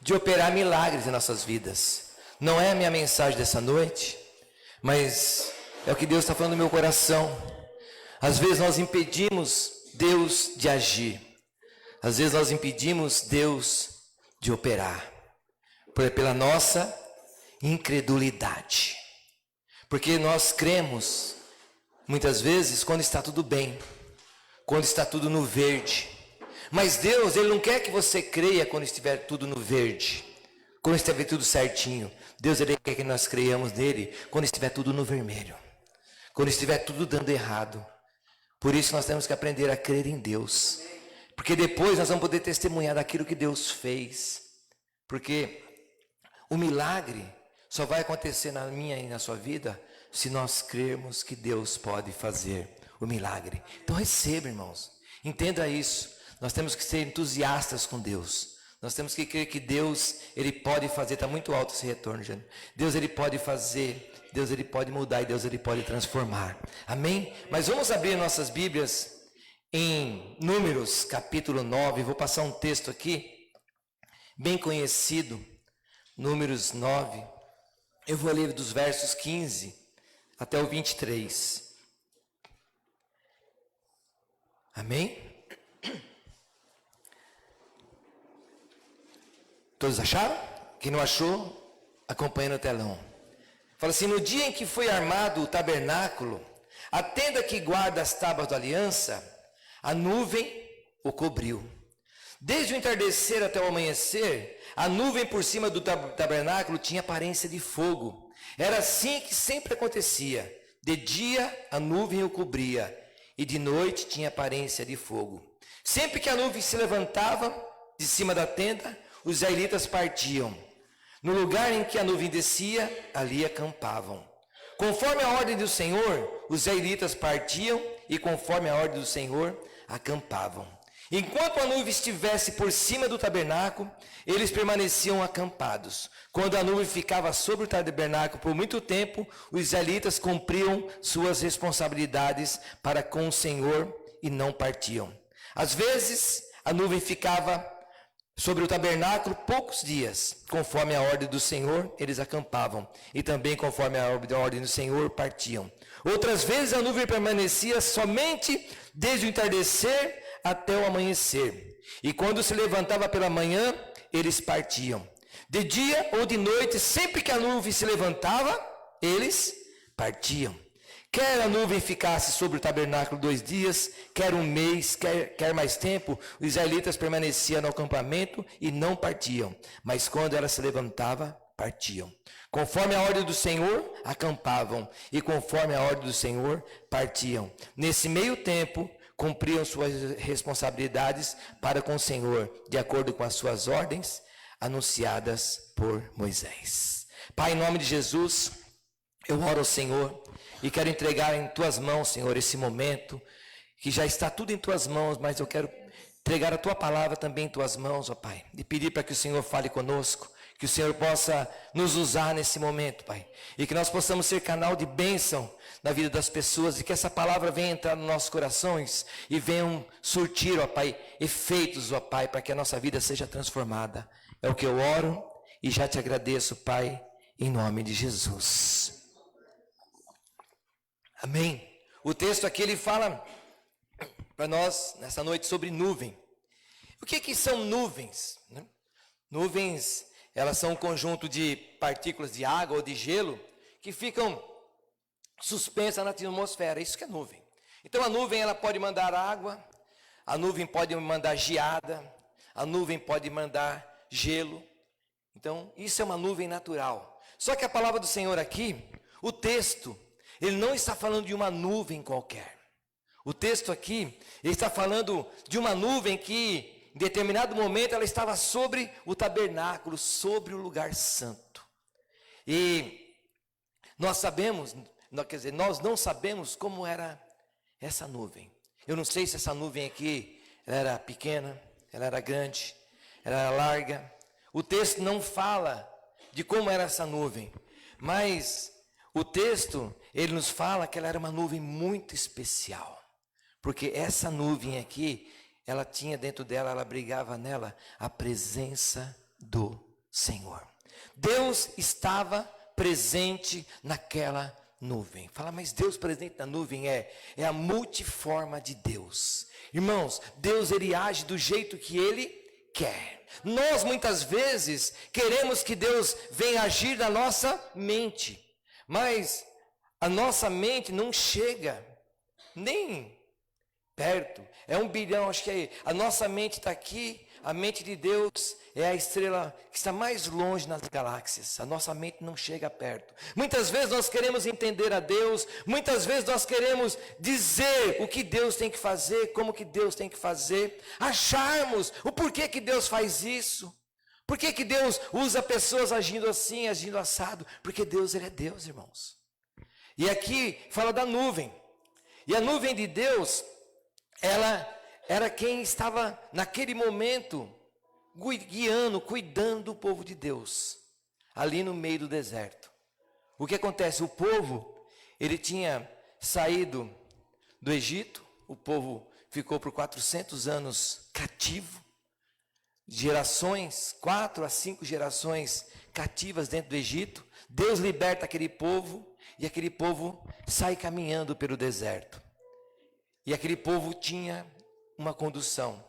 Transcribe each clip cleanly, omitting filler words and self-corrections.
de operar milagres em nossas vidas. Não é a minha mensagem dessa noite, mas é o que Deus está falando no meu coração. Às vezes nós impedimos Deus de agir. Às vezes nós impedimos Deus de operar. Pela nossa incredulidade. Porque nós cremos, muitas vezes, quando está tudo bem. Quando está tudo no verde. Mas Deus, Ele não quer que você creia quando estiver tudo no verde. Quando estiver tudo certinho. Deus, Ele quer que nós creiamos nele quando estiver tudo no vermelho. Quando estiver tudo dando errado. Por isso nós temos que aprender a crer em Deus. Porque depois nós vamos poder testemunhar daquilo que Deus fez. Porque o milagre só vai acontecer na minha e na sua vida se nós crermos que Deus pode fazer o milagre. Então receba, irmãos. Entenda isso. Nós temos que ser entusiastas com Deus. Nós temos que crer que Deus, Ele pode fazer. Está muito alto esse retorno, gente. Deus, Ele pode fazer. Deus, Ele pode mudar. E Deus, Ele pode transformar. Amém? Mas vamos abrir nossas Bíblias em Números, capítulo 9. Vou passar um texto aqui, bem conhecido. Números 9. Eu vou ler dos versos 15 até o 23. Amém? Todos acharam? Quem não achou, acompanha no telão. Fala assim: no dia em que foi armado o tabernáculo, a tenda que guarda as tábuas da aliança, a nuvem o cobriu. Desde o entardecer até o amanhecer, a nuvem por cima do tabernáculo tinha aparência de fogo. Era assim que sempre acontecia. De dia a nuvem o cobria, e de noite tinha aparência de fogo. Sempre que a nuvem se levantava de cima da tenda, os israelitas partiam. No lugar em que a nuvem descia, ali acampavam. Conforme a ordem do Senhor, os israelitas partiam e conforme a ordem do Senhor, acampavam. Enquanto a nuvem estivesse por cima do tabernáculo, eles permaneciam acampados. Quando a nuvem ficava sobre o tabernáculo por muito tempo, os israelitas cumpriam suas responsabilidades para com o Senhor e não partiam. Às vezes, a nuvem ficava sobre o tabernáculo poucos dias. Conforme a ordem do Senhor, eles acampavam. E também conforme a ordem do Senhor, partiam. Outras vezes, a nuvem permanecia somente desde o entardecer até o amanhecer. E quando se levantava pela manhã, eles partiam. De dia ou de noite, sempre que a nuvem se levantava, eles partiam. Quer a nuvem ficasse sobre o tabernáculo 2 dias, quer um mês, quer mais tempo, os israelitas permaneciam no acampamento e não partiam. Mas quando ela se levantava, partiam. Conforme a ordem do Senhor, acampavam. E conforme a ordem do Senhor, partiam. Nesse meio tempo, cumpriam suas responsabilidades para com o Senhor, de acordo com as suas ordens, anunciadas por Moisés. Pai, em nome de Jesus, eu oro ao Senhor e quero entregar em Tuas mãos, Senhor, esse momento, que já está tudo em Tuas mãos, mas eu quero entregar a Tua palavra também em Tuas mãos, ó Pai, e pedir para que o Senhor fale conosco, que o Senhor possa nos usar nesse momento, Pai, e que nós possamos ser canal de bênção na vida das pessoas, e que essa palavra venha entrar nos nossos corações, e venham surtir, ó Pai, efeitos, ó Pai, para que a nossa vida seja transformada. É o que eu oro, e já te agradeço, Pai, em nome de Jesus. Amém. O texto aqui, ele fala para nós, nessa noite, sobre nuvem. O que são nuvens? Nuvens, elas são um conjunto de partículas de água ou de gelo que ficam suspensas na atmosfera. Isso que é nuvem. Então a nuvem, ela pode mandar água, a nuvem pode mandar geada, a nuvem pode mandar gelo. Então isso é uma nuvem natural. Só que a palavra do Senhor aqui, o texto, ele não está falando de uma nuvem qualquer. O texto aqui, ele está falando de uma nuvem que, em determinado momento, ela estava sobre o tabernáculo, sobre o lugar santo. E nós sabemos, nós não sabemos como era essa nuvem. Eu não sei se essa nuvem aqui, ela era pequena, ela era grande, ela era larga. O texto não fala de como era essa nuvem, mas o texto, ele nos fala que ela era uma nuvem muito especial. Porque essa nuvem aqui, ela tinha dentro dela, ela abrigava nela a presença do Senhor. Deus estava presente naquela nuvem. Fala, mas Deus presente na nuvem é a multiforma de Deus. Irmãos, Deus ele age do jeito que ele quer. Nós muitas vezes queremos que Deus venha agir na nossa mente, mas a nossa mente não chega nem perto. É 1 bilhão, acho que é. A nossa mente está aqui. A mente de Deus é a estrela que está mais longe nas galáxias. A nossa mente não chega perto. Muitas vezes nós queremos entender a Deus. Muitas vezes nós queremos dizer o que Deus tem que fazer, como que Deus tem que fazer. Acharmos o porquê que Deus faz isso. Por que Deus usa pessoas agindo assim, agindo assado? Porque Deus, ele é Deus, irmãos. E aqui fala da nuvem. E a nuvem de Deus, ela era quem estava naquele momento guiando, cuidando do povo de Deus, ali no meio do deserto. O que acontece? O povo, ele tinha saído do Egito, o povo ficou por 400 anos cativo, gerações, 4 a 5 gerações cativas dentro do Egito. Deus liberta aquele povo, e aquele povo sai caminhando pelo deserto. E aquele povo tinha uma condução,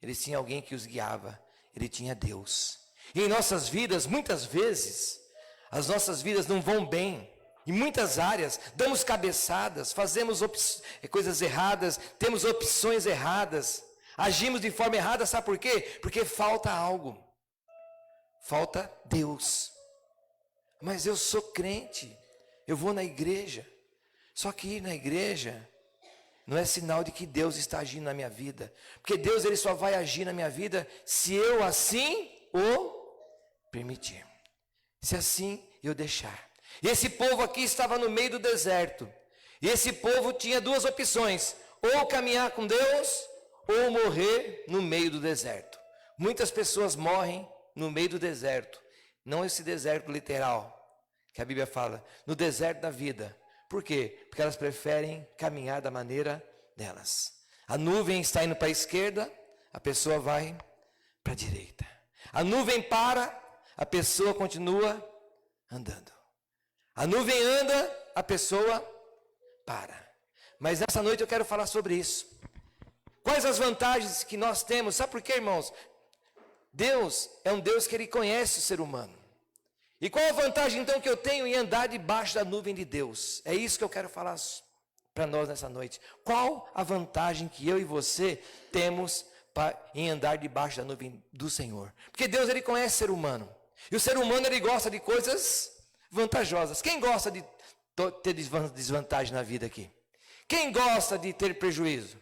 eles tinham alguém que os guiava, ele tinha Deus. E em nossas vidas, muitas vezes, as nossas vidas não vão bem, em muitas áreas, damos cabeçadas, fazemos coisas erradas, temos opções erradas, agimos de forma errada, sabe por quê? Porque falta algo, falta Deus. Mas eu sou crente, eu vou na igreja, só que ir na igreja não é sinal de que Deus está agindo na minha vida. Porque Deus ele só vai agir na minha vida se eu assim o permitir. Se assim eu deixar. E esse povo aqui estava no meio do deserto. E esse povo tinha 2 opções. Ou caminhar com Deus, ou morrer no meio do deserto. Muitas pessoas morrem no meio do deserto. Não esse deserto literal, que a Bíblia fala. No deserto da vida. Por quê? Porque elas preferem caminhar da maneira delas. A nuvem está indo para a esquerda, a pessoa vai para a direita. A nuvem para, a pessoa continua andando. A nuvem anda, a pessoa para. Mas nessa noite eu quero falar sobre isso. Quais as vantagens que nós temos? Sabe por quê, irmãos? Deus é um Deus que ele conhece o ser humano. E qual a vantagem então que eu tenho em andar debaixo da nuvem de Deus? É isso que eu quero falar para nós nessa noite. Qual a vantagem que eu e você temos em andar debaixo da nuvem do Senhor? Porque Deus ele conhece o ser humano. E o ser humano ele gosta de coisas vantajosas. Quem gosta de ter desvantagem na vida aqui? Quem gosta de ter prejuízo?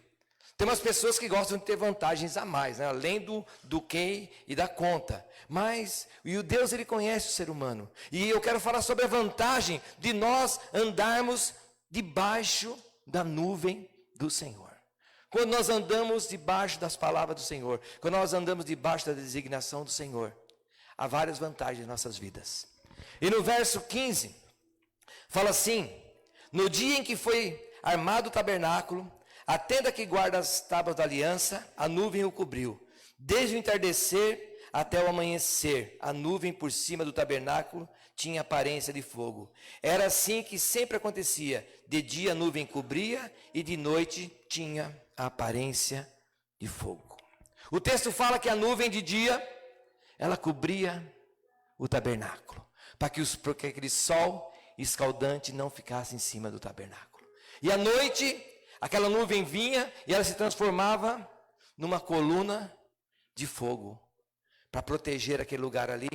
Tem umas pessoas que gostam de ter vantagens a mais, né? Além do que e da conta. Mas o Deus ele conhece o ser humano. E eu quero falar sobre a vantagem de nós andarmos debaixo da nuvem do Senhor. Quando nós andamos debaixo das palavras do Senhor, quando nós andamos debaixo da designação do Senhor, há várias vantagens em nossas vidas. E no verso 15, fala assim: no dia em que foi armado o tabernáculo, a tenda que guarda as tábuas da aliança, a nuvem o cobriu. Desde o entardecer até o amanhecer, a nuvem por cima do tabernáculo tinha aparência de fogo. Era assim que sempre acontecia. De dia a nuvem cobria e de noite tinha a aparência de fogo. O texto fala que a nuvem de dia, ela cobria o tabernáculo, para que aquele sol escaldante não ficasse em cima do tabernáculo. E à noite, aquela nuvem vinha e ela se transformava numa coluna de fogo, para proteger aquele lugar ali,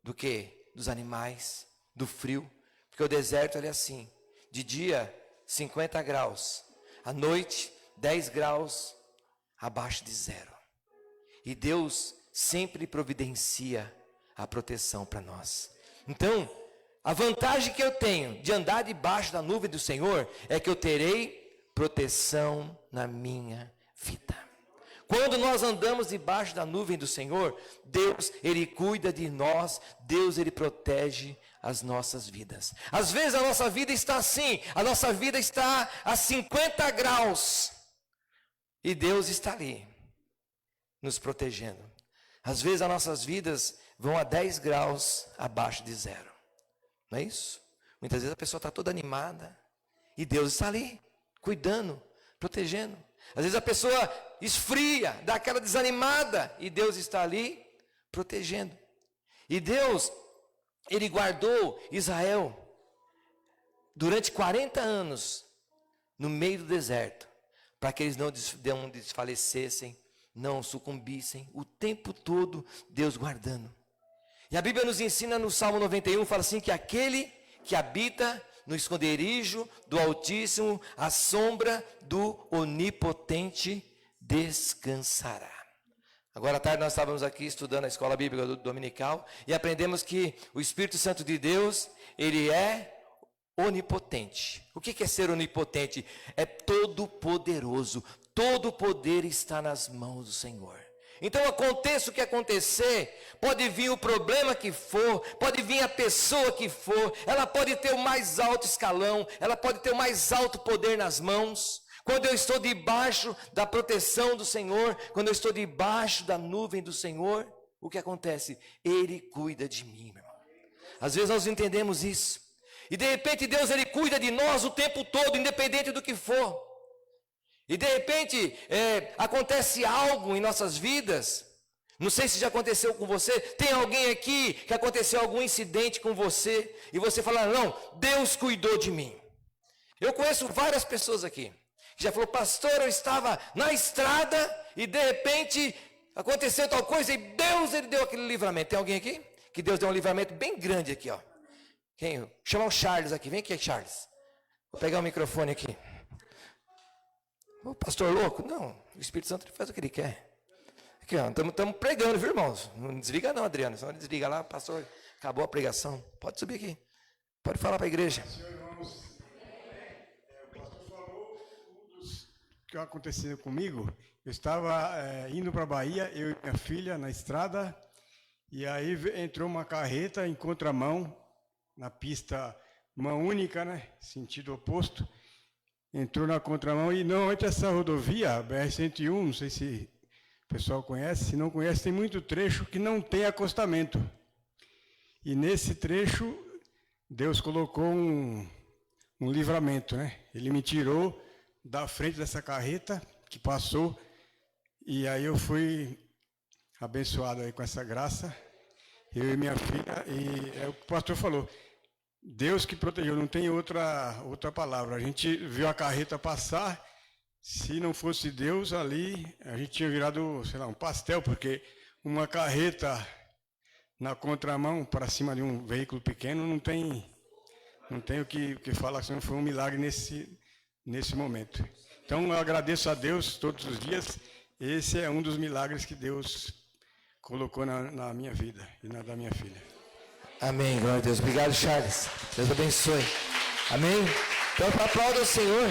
do quê? Dos animais, do frio, porque o deserto ele é assim, de dia 50 graus, à noite 10 graus abaixo de zero. E Deus sempre providencia a proteção para nós. Então, a vantagem que eu tenho de andar debaixo da nuvem do Senhor é que eu terei proteção na minha vida. Quando nós andamos debaixo da nuvem do Senhor, Deus, ele cuida de nós, Deus, ele protege as nossas vidas. Às vezes a nossa vida está assim, a nossa vida está a 50 graus, e Deus está ali, nos protegendo. Às vezes as nossas vidas vão a 10 graus abaixo de zero. Não é isso? Muitas vezes a pessoa está toda animada e Deus está ali, cuidando, protegendo. Às vezes a pessoa esfria, dá aquela desanimada e Deus está ali, protegendo. E Deus, Ele guardou Israel durante 40 anos no meio do deserto, para que eles não desfalecessem, não sucumbissem, o tempo todo Deus guardando. E a Bíblia nos ensina no Salmo 91, fala assim, que aquele que habita no esconderijo do Altíssimo, à sombra do Onipotente descansará. Agora à tarde nós estávamos aqui estudando a escola bíblica dominical e aprendemos que o Espírito Santo de Deus, ele é onipotente. O que é ser onipotente? É todo poderoso. Todo o poder está nas mãos do Senhor. Então aconteça o que acontecer, pode vir o problema que for, pode vir a pessoa que for, ela pode ter o mais alto escalão, ela pode ter o mais alto poder nas mãos. Quando eu estou debaixo da proteção do Senhor, quando eu estou debaixo da nuvem do Senhor, o que acontece? Ele cuida de mim, meu irmão. Às vezes nós entendemos isso. E de repente Deus, Ele cuida de nós o tempo todo, independente do que for. E de repente acontece algo em nossas vidas. Não sei se já aconteceu com você. Tem alguém aqui que aconteceu algum incidente com você e você fala, não, Deus cuidou de mim. Eu conheço várias pessoas aqui que já falou, pastor, eu estava na estrada e de repente aconteceu tal coisa e Deus, Ele deu aquele livramento. Tem alguém aqui que Deus deu um livramento bem grande aqui, ó. Quem? Chama o Charles aqui. Vem aqui, Charles. Vou pegar o microfone aqui. O pastor louco? Não, o Espírito Santo ele faz o que ele quer. Aqui, ó, estamos pregando, viu, irmãos? Não desliga não, Adriano. Senão ele desliga lá, pastor, acabou a pregação. Pode subir aqui. Pode falar para a igreja. Senhor, irmãos, o pastor falou o que aconteceu comigo. Eu estava indo para a Bahia, eu e minha filha, na estrada, e aí entrou uma carreta em contramão, na pista mão única, né? Sentido oposto. Entrou na contramão e normalmente essa rodovia, BR-101, não sei se o pessoal conhece, se não conhece, tem muito trecho que não tem acostamento. E nesse trecho, Deus colocou um livramento, né? Ele me tirou da frente dessa carreta que passou e aí eu fui abençoado aí com essa graça, eu e minha filha, e é o que o pastor falou. Deus que protegeu, não tem outra palavra. A gente viu a carreta passar, se não fosse Deus ali, a gente tinha virado, sei lá, um pastel, porque uma carreta na contramão para cima de um veículo pequeno não tem o que falar, senão foi um milagre nesse momento. Então eu agradeço a Deus todos os dias, esse é um dos milagres que Deus colocou na minha vida e na da minha filha. Amém, glória a Deus. Obrigado, Charles. Deus abençoe. Amém. Então, aplauda o Senhor,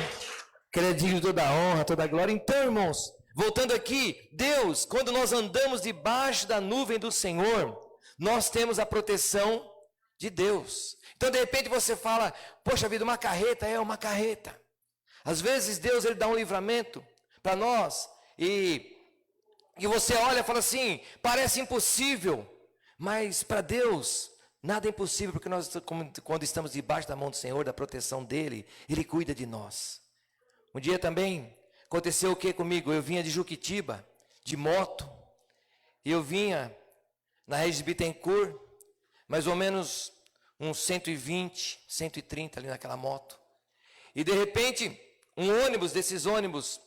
que Ele é digno de toda a honra, toda a glória. Então, irmãos, voltando aqui, Deus, quando nós andamos debaixo da nuvem do Senhor, nós temos a proteção de Deus. Então, de repente, você fala, poxa vida, uma carreta é uma carreta. Às vezes, Deus, Ele dá um livramento para nós, e você olha e fala assim, parece impossível, mas para Deus nada é impossível, porque nós, quando estamos debaixo da mão do Senhor, da proteção dEle, Ele cuida de nós. Um dia também aconteceu o que comigo? Eu vinha de Juquitiba, de moto, e eu vinha na região de Bittencourt, mais ou menos uns 120, 130 ali naquela moto. E de repente, um ônibus, desses ônibus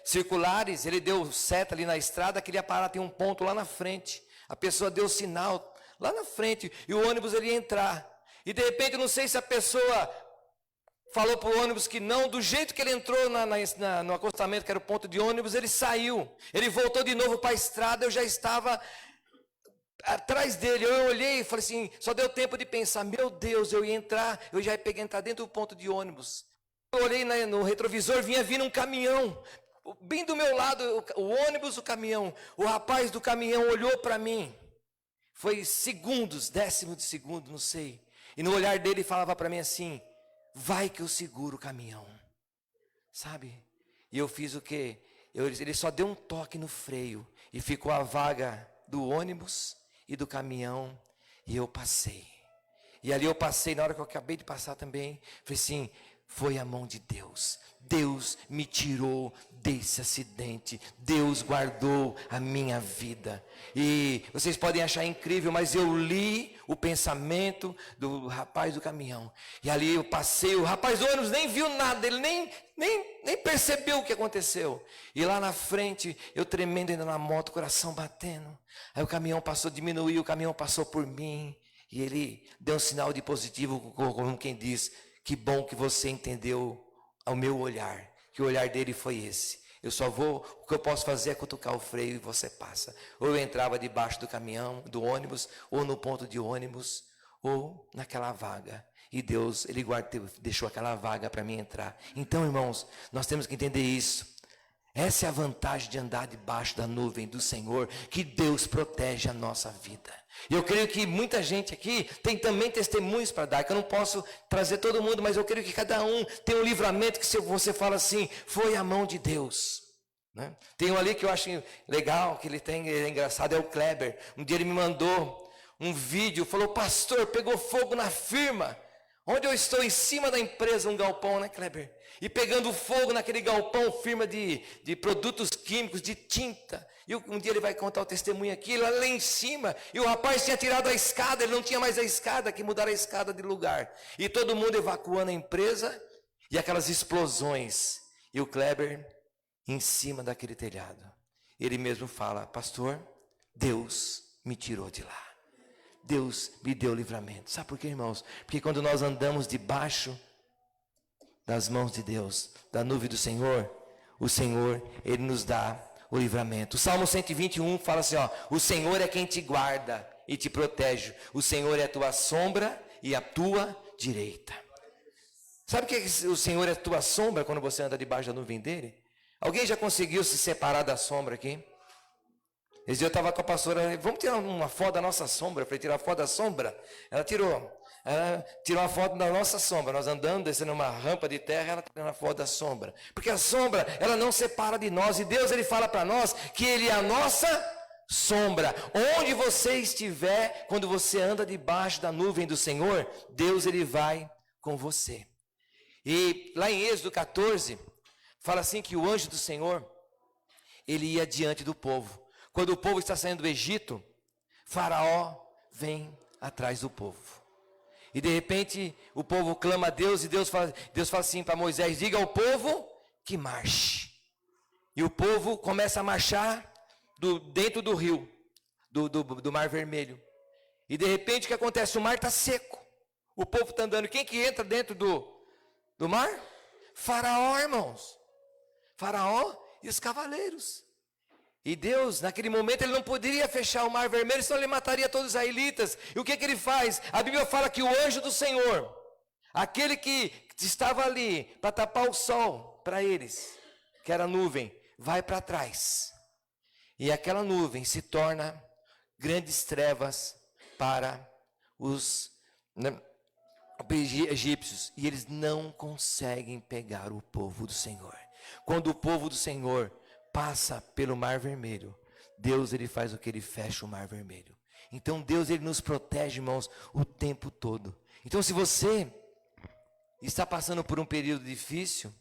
circulares, ele deu seta ali na estrada, que ele ia parar, tem um ponto lá na frente. A pessoa deu sinal lá na frente, e o ônibus ele ia entrar. E de repente, eu não sei se a pessoa falou para o ônibus que não, do jeito que ele entrou no acostamento, que era o ponto de ônibus, ele saiu. Ele voltou de novo para a estrada, eu já estava atrás dele. Eu olhei e falei assim, só deu tempo de pensar, meu Deus, eu ia entrar, eu já ia entrar dentro do ponto de ônibus. Eu olhei no retrovisor, vinha vindo um caminhão, bem do meu lado, o ônibus, o caminhão. O rapaz do caminhão olhou para mim. Foi segundos, décimo de segundo, não sei. E no olhar dele falava para mim assim, vai que eu seguro o caminhão. Sabe? E eu fiz o quê? ele só deu um toque no freio e ficou a vaga do ônibus e do caminhão e eu passei. E ali eu passei, na hora que eu acabei de passar também, falei assim, foi a mão de Deus. Deus me tirou desse acidente. Deus guardou a minha vida. E vocês podem achar incrível, mas eu li o pensamento do rapaz do caminhão. E ali eu passei, o rapaz do ônibus nem viu nada, ele nem percebeu o que aconteceu. E lá na frente, eu tremendo ainda na moto, coração batendo. Aí o caminhão passou, diminuiu, o caminhão passou por mim. E ele deu um sinal de positivo, como quem diz, que bom que você entendeu ao meu olhar, que o olhar dele foi esse. O que eu posso fazer é cutucar o freio e você passa. Ou eu entrava debaixo do caminhão, do ônibus, ou no ponto de ônibus, ou naquela vaga. E Deus, Ele deixou aquela vaga para mim entrar. Então, irmãos, nós temos que entender isso. Essa é a vantagem de andar debaixo da nuvem do Senhor, que Deus protege a nossa vida. E eu creio que muita gente aqui tem também testemunhos para dar, que eu não posso trazer todo mundo, mas eu creio que cada um tem um livramento que você fala assim, foi a mão de Deus. Né? Tem um ali que eu acho legal, que ele é engraçado, é o Kleber. Um dia ele me mandou um vídeo, falou, pastor, pegou fogo na firma, onde eu estou em cima da empresa, um galpão, né, Kleber? E pegando fogo naquele galpão, firma de produtos químicos, de tinta. E um dia ele vai contar o testemunho aqui, lá em cima. E o rapaz tinha tirado a escada, ele não tinha mais a escada, que mudaram a escada de lugar. E todo mundo evacuando a empresa, e aquelas explosões. E o Kleber em cima daquele telhado. Ele mesmo fala, pastor, Deus me tirou de lá. Deus me deu livramento. Sabe por quê, irmãos? Porque quando nós andamos debaixo das mãos de Deus, da nuvem do Senhor, o Senhor, Ele nos dá o livramento. O Salmo 121 fala assim, ó, o Senhor é quem te guarda e te protege. O Senhor é a tua sombra e a tua direita. Sabe o que o Senhor é a tua sombra quando você anda debaixo da nuvem dele? Alguém já conseguiu se separar da sombra aqui? Esse dia eu estava com a pastora, vamos tirar uma foto da nossa sombra. Eu falei, tirar a foto da sombra? Ela tirou uma foto da nossa sombra. Nós andando, descendo uma rampa de terra, ela tirou uma foto da sombra. Porque a sombra, ela não separa de nós. E Deus, Ele fala para nós que Ele é a nossa sombra. Onde você estiver, quando você anda debaixo da nuvem do Senhor, Deus, Ele vai com você. E lá em Êxodo 14, fala assim que o anjo do Senhor, ele ia diante do povo. Quando o povo está saindo do Egito, Faraó vem atrás do povo. E de repente o povo clama a Deus e Deus fala assim para Moisés, diga ao povo que marche. E o povo começa a marchar dentro do rio, do Mar Vermelho. E de repente o que acontece? O mar está seco. O povo está andando. Quem que entra dentro do mar? Faraó, irmãos. Faraó e os cavaleiros. E Deus, naquele momento, Ele não poderia fechar o Mar Vermelho, senão Ele mataria todos os israelitas. E o que Ele faz? A Bíblia fala que o anjo do Senhor, aquele que estava ali para tapar o sol para eles, que era a nuvem, vai para trás. E aquela nuvem se torna grandes trevas para os egípcios. E eles não conseguem pegar o povo do Senhor. Quando o povo do Senhor passa pelo Mar Vermelho, Deus, Ele faz o que? Ele fecha o Mar Vermelho. Então Deus, Ele nos protege, irmãos, o tempo todo. Então se você está passando por um período difícil,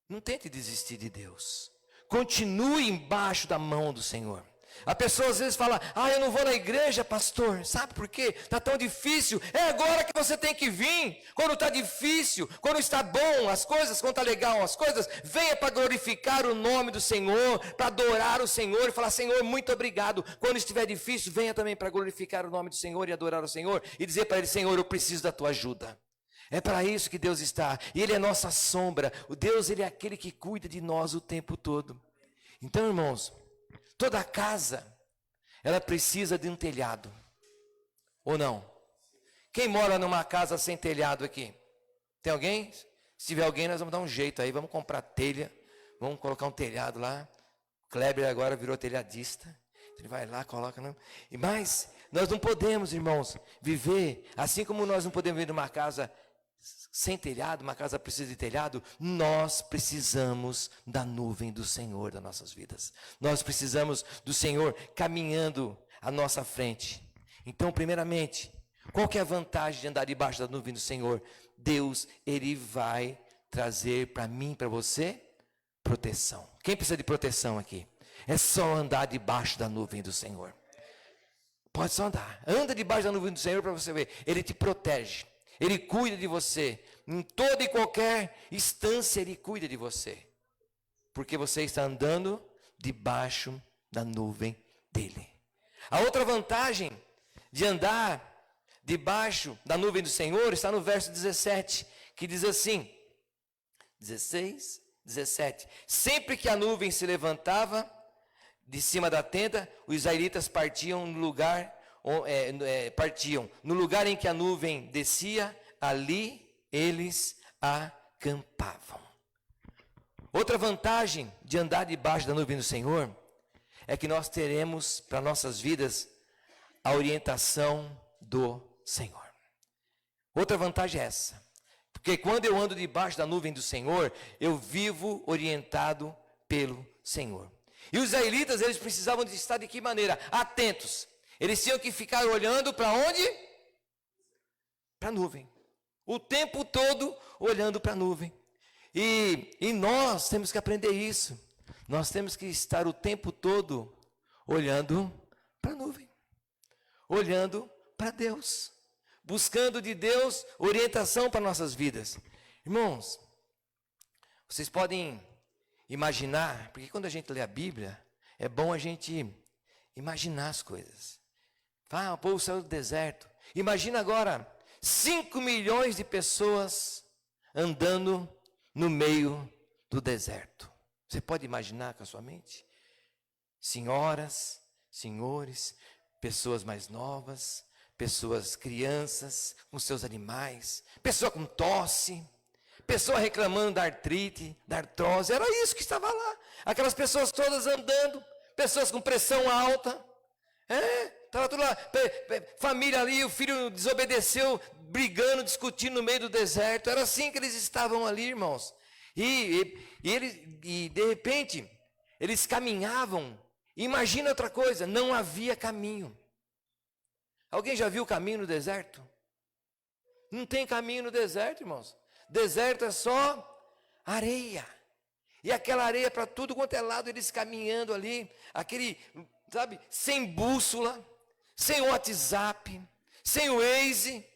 não tente desistir de Deus. Continue embaixo da mão do Senhor. A pessoa às vezes fala, eu não vou na igreja, pastor. Sabe por quê? Está tão difícil. É agora que você tem que vir. Quando está difícil, quando está bom as coisas, quando está legal as coisas, venha para glorificar o nome do Senhor, para adorar o Senhor e falar, Senhor, muito obrigado. Quando estiver difícil, venha também para glorificar o nome do Senhor e adorar o Senhor e dizer para Ele, Senhor, eu preciso da tua ajuda. É para isso que Deus está. E Ele é nossa sombra. O Deus, Ele é aquele que cuida de nós o tempo todo. Então, irmãos, toda casa, ela precisa de um telhado. Ou não? Quem mora numa casa sem telhado aqui? Tem alguém? Se tiver alguém, nós vamos dar um jeito aí. Vamos comprar telha. Vamos colocar um telhado lá. O Kleber agora virou telhadista. Ele vai lá, coloca. Não? Mas nós não podemos, irmãos, viver assim como nós não podemos viver numa casa sem telhado, uma casa precisa de telhado, nós precisamos da nuvem do Senhor das nossas vidas. Nós precisamos do Senhor caminhando à nossa frente. Então, primeiramente, qual que é a vantagem de andar debaixo da nuvem do Senhor? Deus, Ele vai trazer para mim, para você, proteção. Quem precisa de proteção aqui? É só andar debaixo da nuvem do Senhor. Pode só andar. Anda debaixo da nuvem do Senhor para você ver. Ele te protege. Ele cuida de você. Em toda e qualquer instância, Ele cuida de você. Porque você está andando debaixo da nuvem dEle. A outra vantagem de andar debaixo da nuvem do Senhor está no verso 17, que diz assim, 16, 17. Sempre que a nuvem se levantava de cima da tenda, os israelitas partiam no lugar em que a nuvem descia, ali eles acampavam. Outra vantagem de andar debaixo da nuvem do Senhor é que nós teremos para nossas vidas a orientação do Senhor. Outra vantagem é essa, porque quando eu ando debaixo da nuvem do Senhor, eu vivo orientado pelo Senhor. E os israelitas, eles precisavam de estar de que maneira? Atentos. Eles tinham que ficar olhando para onde? Para a nuvem. O tempo todo olhando para a nuvem. E nós temos que aprender isso. Nós temos que estar o tempo todo olhando para a nuvem. Olhando para Deus. Buscando de Deus orientação para nossas vidas. Irmãos, vocês podem imaginar, porque quando a gente lê a Bíblia, é bom a gente imaginar as coisas. O povo saiu do deserto. Imagina agora 5 milhões de pessoas andando no meio do deserto. Você pode imaginar com a sua mente? Senhoras, senhores, pessoas mais novas, pessoas, crianças com seus animais, pessoa com tosse, pessoa reclamando da artrite, da artrose. Era isso que estava lá. Aquelas pessoas todas andando, pessoas com pressão alta. Estava tudo lá, família ali, o filho desobedeceu, brigando, discutindo no meio do deserto. Era assim que eles estavam ali, irmãos. E de repente, eles caminhavam. Imagina outra coisa, não havia caminho. Alguém já viu caminho no deserto? Não tem caminho no deserto, irmãos. Deserto é só areia. E aquela areia para tudo quanto é lado, eles caminhando ali, aquele, sabe, sem bússola, sem o WhatsApp, sem o Waze,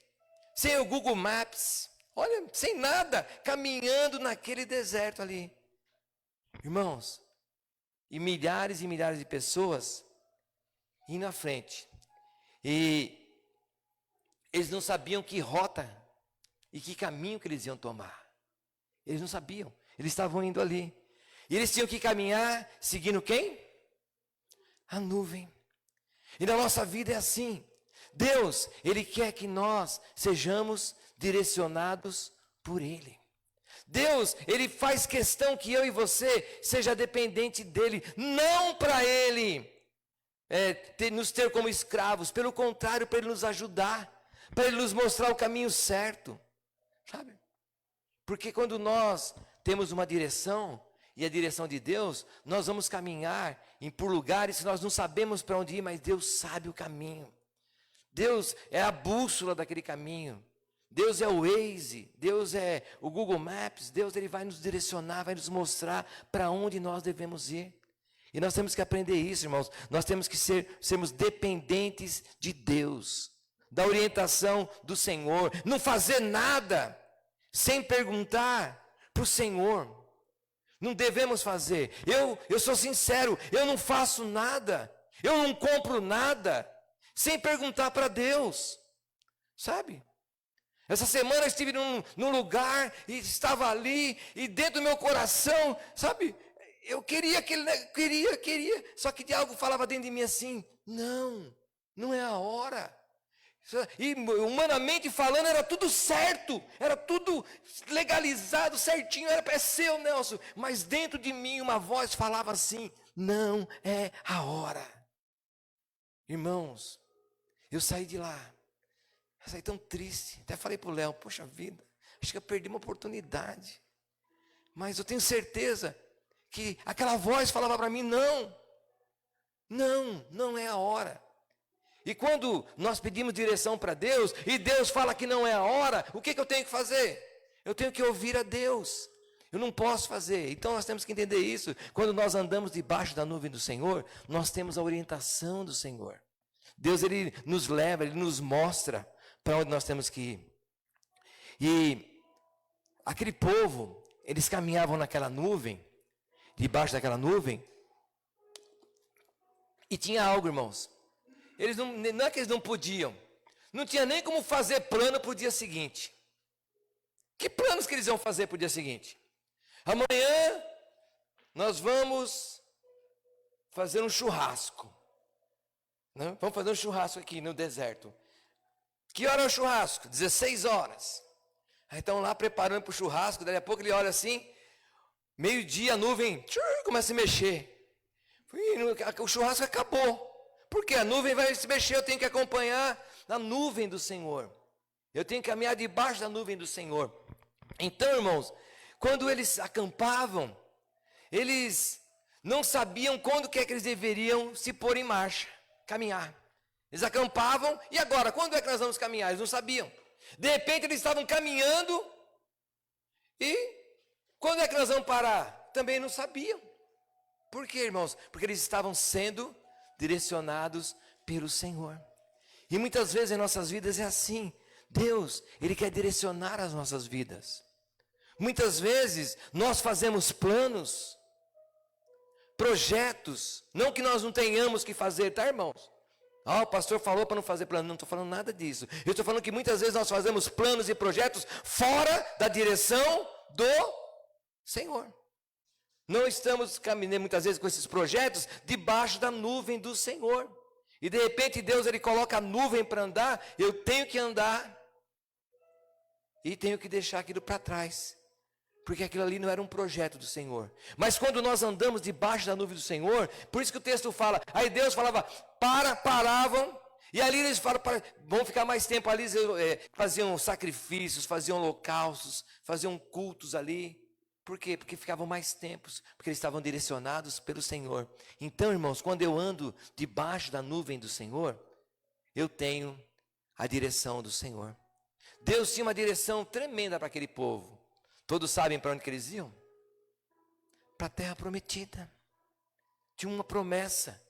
sem o Google Maps. Olha, sem nada, caminhando naquele deserto ali. Irmãos, e milhares de pessoas indo à frente. E eles não sabiam que rota e que caminho que eles iam tomar. Eles não sabiam. Eles estavam indo ali. E eles tinham que caminhar seguindo quem? A nuvem. E na nossa vida é assim. Deus, Ele quer que nós sejamos direcionados por Ele. Deus, Ele faz questão que eu e você seja dependente dEle. Não para Ele nos ter como escravos. Pelo contrário, para Ele nos ajudar. Para Ele nos mostrar o caminho certo. Sabe? Porque quando nós temos uma direção, e a direção de Deus, nós vamos caminhar por lugares que nós não sabemos para onde ir, mas Deus sabe o caminho. Deus é a bússola daquele caminho. Deus é o Waze, Deus é o Google Maps. Deus, Ele vai nos direcionar, vai nos mostrar para onde nós devemos ir. E nós temos que aprender isso, irmãos. Nós temos que sermos dependentes de Deus, da orientação do Senhor. Não fazer nada sem perguntar para o Senhor. Não devemos fazer. Eu sou sincero, eu não faço nada, eu não compro nada sem perguntar para Deus, sabe? Essa semana eu estive num lugar e estava ali, e dentro do meu coração, sabe? Eu queria, só que algo falava dentro de mim assim: não é a hora. E humanamente falando, era tudo certo, era tudo legalizado, certinho, é seu, Nelson. Mas dentro de mim uma voz falava assim: não é a hora. Irmãos, eu saí de lá, eu saí tão triste. Até falei para o Léo: poxa vida, acho que eu perdi uma oportunidade. Mas eu tenho certeza que aquela voz falava para mim, não é a hora. E quando nós pedimos direção para Deus, e Deus fala que não é a hora, o que eu tenho que fazer? Eu tenho que ouvir a Deus. Eu não posso fazer. Então nós temos que entender isso. Quando nós andamos debaixo da nuvem do Senhor, nós temos a orientação do Senhor. Deus, Ele nos leva, Ele nos mostra para onde nós temos que ir. E aquele povo, eles caminhavam naquela nuvem, debaixo daquela nuvem, e tinha algo, irmãos. Eles não é que eles não podiam, não tinha nem como fazer plano para o dia seguinte. Que planos que eles iam fazer para o dia seguinte? Amanhã nós vamos fazer um churrasco. Né? Vamos fazer um churrasco aqui no deserto. Que hora é o churrasco? 16 horas. Aí estão lá preparando para o churrasco, daí a pouco ele olha assim, meio-dia a nuvem começa a se mexer. O churrasco acabou. Porque a nuvem vai se mexer, eu tenho que acompanhar a nuvem do Senhor. Eu tenho que caminhar debaixo da nuvem do Senhor. Então, irmãos, quando eles acampavam, eles não sabiam quando que é que eles deveriam se pôr em marcha, caminhar. Eles acampavam, e agora, quando é que nós vamos caminhar? Eles não sabiam. De repente eles estavam caminhando, e quando é que nós vamos parar? Também não sabiam. Por quê, irmãos? Porque eles estavam sendo direcionados pelo Senhor. E muitas vezes em nossas vidas é assim. Deus, Ele quer direcionar as nossas vidas. Muitas vezes nós fazemos planos, projetos, não que nós não tenhamos que fazer, tá, irmãos? O pastor falou para não fazer plano. Não estou falando nada disso. Eu estou falando que muitas vezes nós fazemos planos e projetos fora da direção do Senhor. Não estamos caminhando muitas vezes com esses projetos debaixo da nuvem do Senhor. E de repente Deus, Ele coloca a nuvem para andar, eu tenho que andar e tenho que deixar aquilo para trás. Porque aquilo ali não era um projeto do Senhor. Mas quando nós andamos debaixo da nuvem do Senhor, por isso que o texto fala, aí Deus falava, paravam, e ali eles falam, vão ficar mais tempo ali, faziam sacrifícios, faziam holocaustos, faziam cultos ali. Por quê? Porque ficavam mais tempos, porque eles estavam direcionados pelo Senhor. Então, irmãos, quando eu ando debaixo da nuvem do Senhor, eu tenho a direção do Senhor. Deus tinha uma direção tremenda para aquele povo. Todos sabem para onde que eles iam? Para a terra prometida. Tinha uma promessa.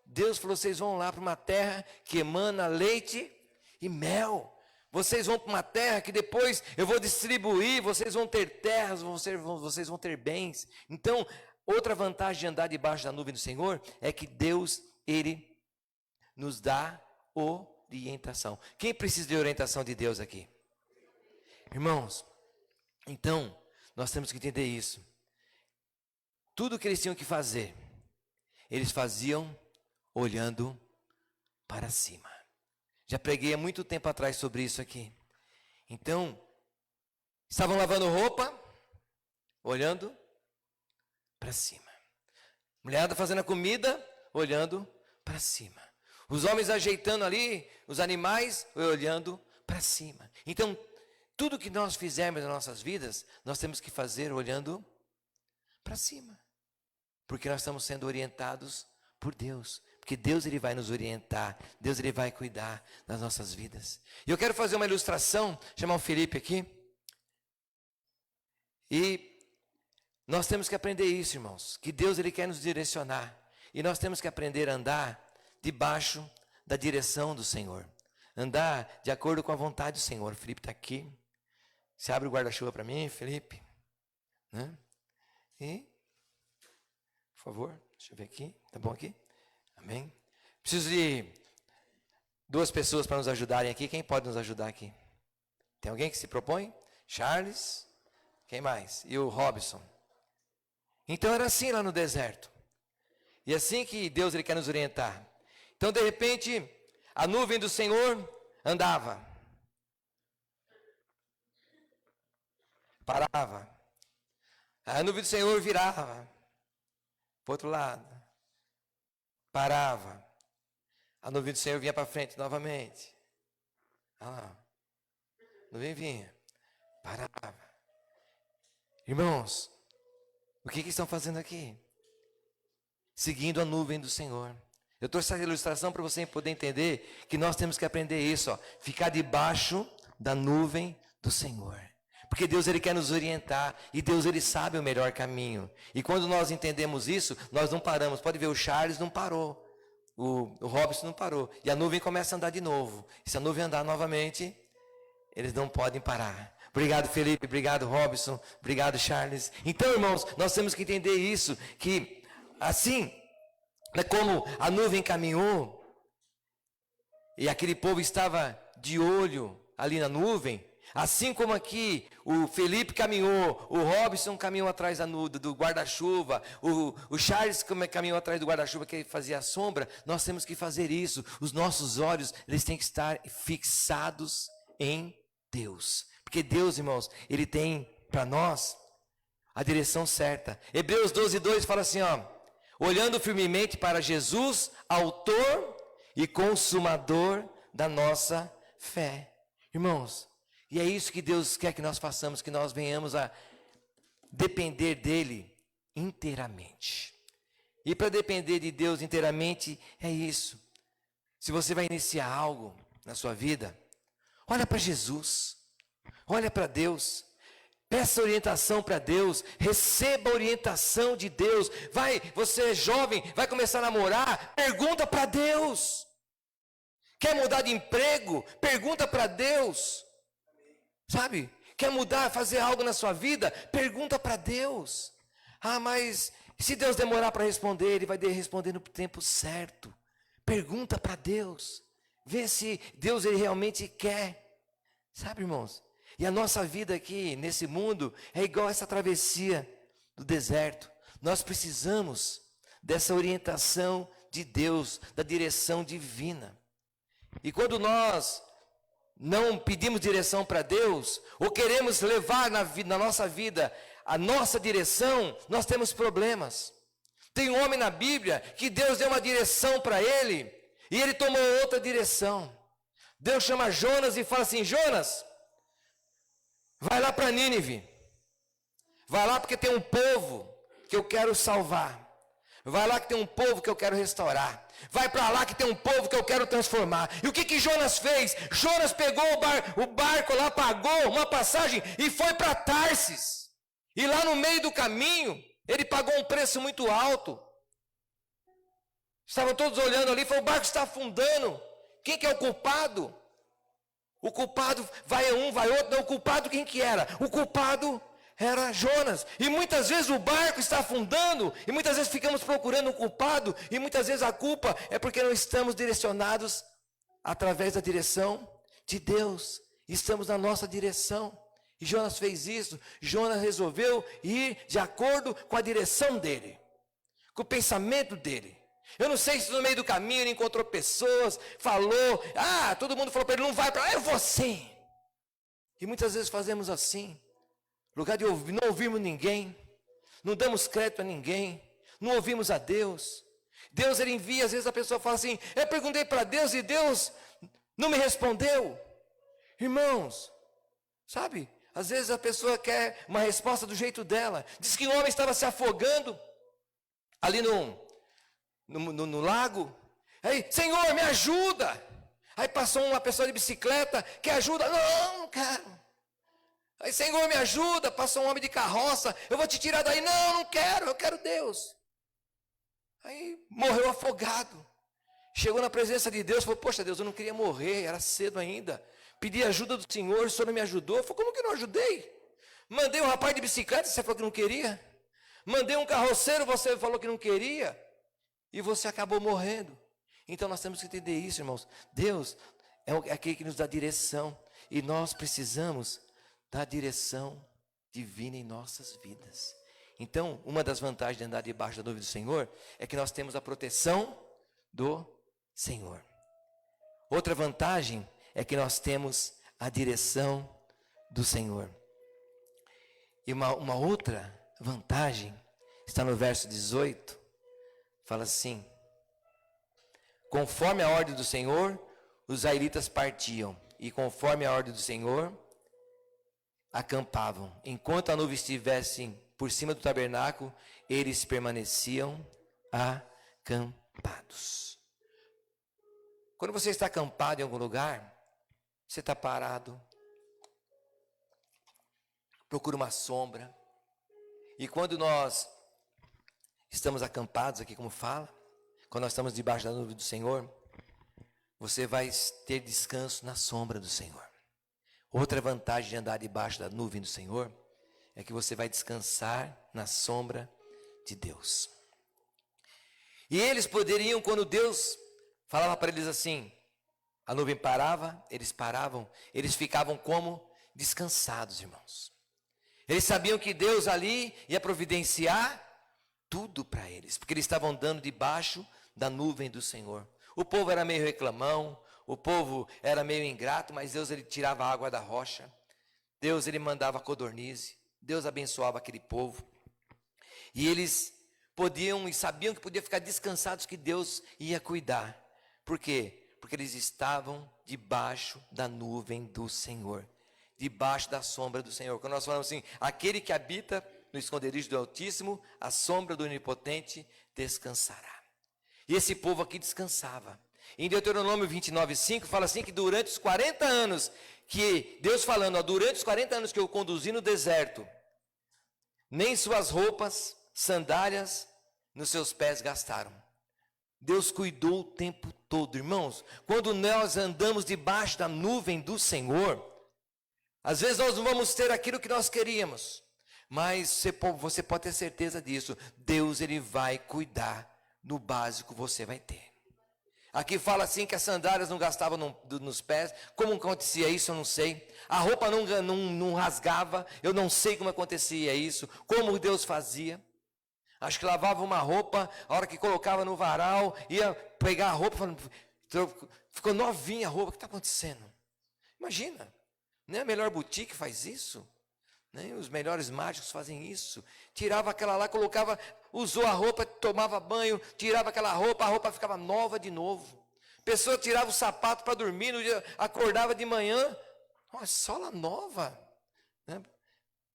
Deus falou, vocês vão lá para uma terra que emana leite e mel. Vocês vão para uma terra que depois eu vou distribuir, vocês vão ter terras, vocês vão ter bens. Então, outra vantagem de andar debaixo da nuvem do Senhor é que Deus, Ele nos dá orientação. Quem precisa de orientação de Deus aqui? Irmãos, então, nós temos que entender isso. Tudo que eles tinham que fazer, eles faziam olhando para cima. Já preguei há muito tempo atrás sobre isso aqui. Então, estavam lavando roupa, olhando para cima. Mulherada fazendo a comida, olhando para cima. Os homens ajeitando ali os animais, olhando para cima. Então, tudo que nós fizermos nas nossas vidas, nós temos que fazer olhando para cima. Porque nós estamos sendo orientados por Deus. Porque Deus, Ele vai nos orientar. Deus, Ele vai cuidar das nossas vidas. E eu quero fazer uma ilustração, chamar o Felipe aqui. E nós temos que aprender isso, irmãos. Que Deus, Ele quer nos direcionar. E nós temos que aprender a andar debaixo da direção do Senhor. Andar de acordo com a vontade do Senhor. O Felipe está aqui. Você abre o guarda-chuva para mim, Felipe? Né? E, por favor, deixa eu ver aqui. Tá bom aqui? Amém? Preciso de 2 pessoas para nos ajudarem aqui. Quem pode nos ajudar aqui? Tem alguém que se propõe? Charles? Quem mais? E o Robson. Então era assim lá no deserto. E assim que Deus, Ele quer nos orientar. Então, de repente, a nuvem do Senhor andava. Parava. A nuvem do Senhor virava para o outro lado. Parava. A nuvem do Senhor vinha para frente novamente. Olha lá. A nuvem vinha. Parava. Irmãos, o que estão fazendo aqui? Seguindo a nuvem do Senhor. Eu trouxe essa ilustração para você poder entender que nós temos que aprender isso, ó, ficar debaixo da nuvem do Senhor. Porque Deus, Ele quer nos orientar, e Deus, Ele sabe o melhor caminho. E quando nós entendemos isso, nós não paramos. Pode ver, o Charles não parou, o Robson não parou, e a nuvem começa a andar de novo. E se a nuvem andar novamente, eles não podem parar. Obrigado, Felipe, obrigado, Robson, obrigado, Charles. Então, irmãos, nós temos que entender isso, que assim, como a nuvem caminhou, e aquele povo estava de olho ali na nuvem, assim como aqui o Felipe caminhou, o Robson caminhou atrás do guarda-chuva, o Charles caminhou atrás do guarda-chuva que fazia a sombra, nós temos que fazer isso. Os nossos olhos, eles têm que estar fixados em Deus. Porque Deus, irmãos, Ele tem para nós a direção certa. Hebreus 12:2 fala assim, ó, olhando firmemente para Jesus, autor e consumador da nossa fé. Irmãos, e é isso que Deus quer que nós façamos, que nós venhamos a depender dEle inteiramente. E para depender de Deus inteiramente, é isso. Se você vai iniciar algo na sua vida, olha para Jesus, olha para Deus, peça orientação para Deus, receba a orientação de Deus. Você é jovem, vai começar a namorar, pergunta para Deus. Quer mudar de emprego? Pergunta para Deus. Sabe? Quer mudar, fazer algo na sua vida? Pergunta para Deus. Ah, mas se Deus demorar para responder, Ele vai responder no tempo certo. Pergunta para Deus. Vê se Deus, Ele realmente quer. Sabe, irmãos? E a nossa vida aqui, nesse mundo, é igual essa travessia do deserto. Nós precisamos dessa orientação de Deus, da direção divina. E quando nós não pedimos direção para Deus, ou queremos levar na nossa vida a nossa direção, nós temos problemas. Tem um homem na Bíblia que Deus deu uma direção para ele, e ele tomou outra direção. Deus chama Jonas e fala assim, Jonas, vai lá para Nínive, vai lá porque tem um povo que eu quero salvar, vai lá que tem um povo que eu quero restaurar, vai para lá que tem um povo que eu quero transformar. E o que Jonas fez? Jonas pegou o barco lá, pagou uma passagem e foi para Tarsis, e lá no meio do caminho, ele pagou um preço muito alto. Estavam todos olhando ali, falou, o barco está afundando, quem que é o culpado? O culpado vai um, vai outro, não, o culpado quem que era? O culpado era Jonas. E muitas vezes o barco está afundando, e muitas vezes ficamos procurando um culpado, e muitas vezes a culpa é porque não estamos direcionados através da direção de Deus. Estamos na nossa direção. E Jonas fez isso. Jonas resolveu ir de acordo com a direção dele, com o pensamento dele. Eu não sei se no meio do caminho ele encontrou pessoas, falou, todo mundo falou para ele, não vai para lá, eu vou sim. E muitas vezes fazemos assim, no lugar de ouvir, não ouvimos ninguém, não damos crédito a ninguém, não ouvimos a Deus. Deus, Ele envia, às vezes a pessoa fala assim, eu perguntei para Deus e Deus não me respondeu. Irmãos, sabe, às vezes a pessoa quer uma resposta do jeito dela. Diz que um homem estava se afogando ali no lago. Aí, Senhor, me ajuda. Aí passou uma pessoa de bicicleta, quer ajuda? Não quero. Aí, Senhor, me ajuda. Passou um homem de carroça, eu vou te tirar daí. Não quero, eu quero Deus. Aí morreu afogado. Chegou na presença de Deus, falou, poxa Deus, eu não queria morrer, era cedo ainda. Pedi ajuda do Senhor, o Senhor não me ajudou. Falei, como que não ajudei? Mandei um rapaz de bicicleta, você falou que não queria. Mandei um carroceiro, você falou que não queria. E você acabou morrendo. Então nós temos que entender isso, irmãos. Deus é aquele que nos dá direção. E nós precisamos da direção divina em nossas vidas. Então, uma das vantagens de andar debaixo da nuvem do Senhor é que nós temos a proteção do Senhor. Outra vantagem é que nós temos a direção do Senhor. E uma outra vantagem está no verso 18. Fala assim, conforme a ordem do Senhor, os israelitas partiam, e conforme a ordem do Senhor, acampavam. Enquanto a nuvem estivesse por cima do tabernáculo, eles permaneciam acampados. Quando você está acampado em algum lugar, você está parado, procura uma sombra. E quando nós estamos acampados aqui, como fala, quando nós estamos debaixo da nuvem do Senhor, você vai ter descanso na sombra do Senhor. Outra vantagem de andar debaixo da nuvem do Senhor é que você vai descansar na sombra de Deus. E eles poderiam, quando Deus falava para eles assim, a nuvem parava, eles paravam, eles ficavam como descansados, irmãos. Eles sabiam que Deus ali ia providenciar tudo para eles, porque eles estavam andando debaixo da nuvem do Senhor. O povo era meio reclamão, o povo era meio ingrato, mas Deus ele tirava a água da rocha. Deus ele mandava codornize. Deus abençoava aquele povo. E eles podiam e sabiam que podiam ficar descansados que Deus ia cuidar. Por quê? Porque eles estavam debaixo da nuvem do Senhor, debaixo da sombra do Senhor. Quando nós falamos assim, aquele que habita no esconderijo do Altíssimo, a sombra do Onipotente descansará. E esse povo aqui descansava. Em Deuteronômio 29:5 fala assim que durante os 40 anos, que Deus falando, ó, durante os 40 anos que eu conduzi no deserto, nem suas roupas, sandálias, nos seus pés gastaram. Deus cuidou o tempo todo, irmãos. Quando nós andamos debaixo da nuvem do Senhor, às vezes nós não vamos ter aquilo que nós queríamos, mas você pode ter certeza disso. Deus ele vai cuidar do básico, você vai ter. Aqui fala assim que as sandálias não gastavam nos pés. Como acontecia isso, eu não sei. A roupa não rasgava, eu não sei como acontecia isso. Como Deus fazia. Acho que lavava uma roupa, a hora que colocava no varal, ia pegar a roupa, falando, ficou novinha a roupa, o que está acontecendo? Imagina, nem a melhor boutique faz isso. Nem os melhores mágicos fazem isso. Tirava aquela lá, colocava, usou a roupa, tomava banho, tirava aquela roupa, a roupa ficava nova de novo. Pessoa tirava o sapato para dormir, no dia, acordava de manhã, uma sola nova, né?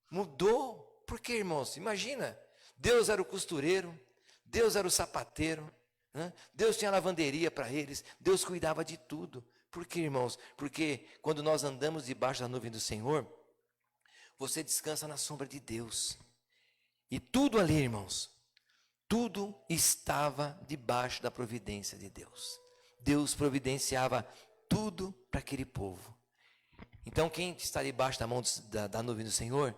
Mudou. Por quê, irmãos? Imagina, Deus era o costureiro, Deus era o sapateiro, né? Deus tinha lavanderia para eles, Deus cuidava de tudo. Por quê, irmãos? Porque quando nós andamos debaixo da nuvem do Senhor, você descansa na sombra de Deus. E tudo ali, irmãos, tudo estava debaixo da providência de Deus. Deus providenciava tudo para aquele povo. Então, quem está debaixo da mão da nuvem do Senhor,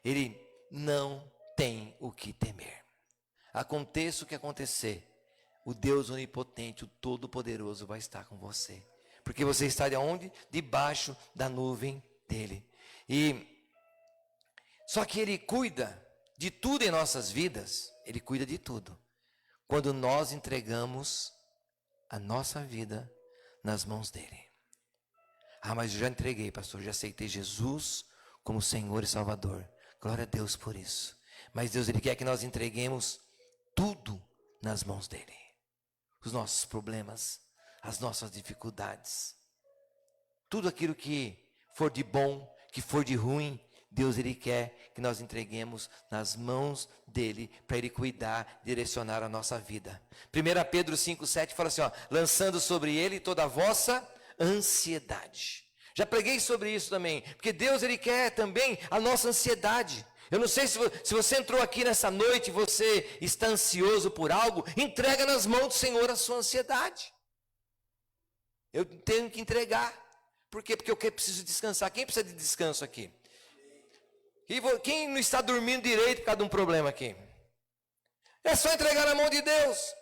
ele não tem o que temer. Aconteça o que acontecer, o Deus onipotente, o Todo-Poderoso vai estar com você. Porque você está de onde? Debaixo da nuvem dele. Só que ele cuida de tudo em nossas vidas, ele cuida de tudo, quando nós entregamos a nossa vida nas mãos dele. Ah, mas eu já entreguei, pastor, já aceitei Jesus como Senhor e Salvador. Glória a Deus por isso. Mas Deus, ele quer que nós entreguemos tudo nas mãos dele. Os nossos problemas, as nossas dificuldades, tudo aquilo que for de bom, que for de ruim, Deus ele quer que nós entreguemos nas mãos dele, para ele cuidar, direcionar a nossa vida. 1 Pedro 5,7 fala assim, ó, lançando sobre ele toda a vossa ansiedade. Já preguei sobre isso também, porque Deus ele quer também a nossa ansiedade. Eu não sei se você entrou aqui nessa noite e você está ansioso por algo, entrega nas mãos do Senhor a sua ansiedade. Eu tenho que entregar. Por quê? Porque eu preciso descansar. Quem precisa de descanso aqui? E quem não está dormindo direito por causa de um problema aqui? É só entregar na mão de Deus.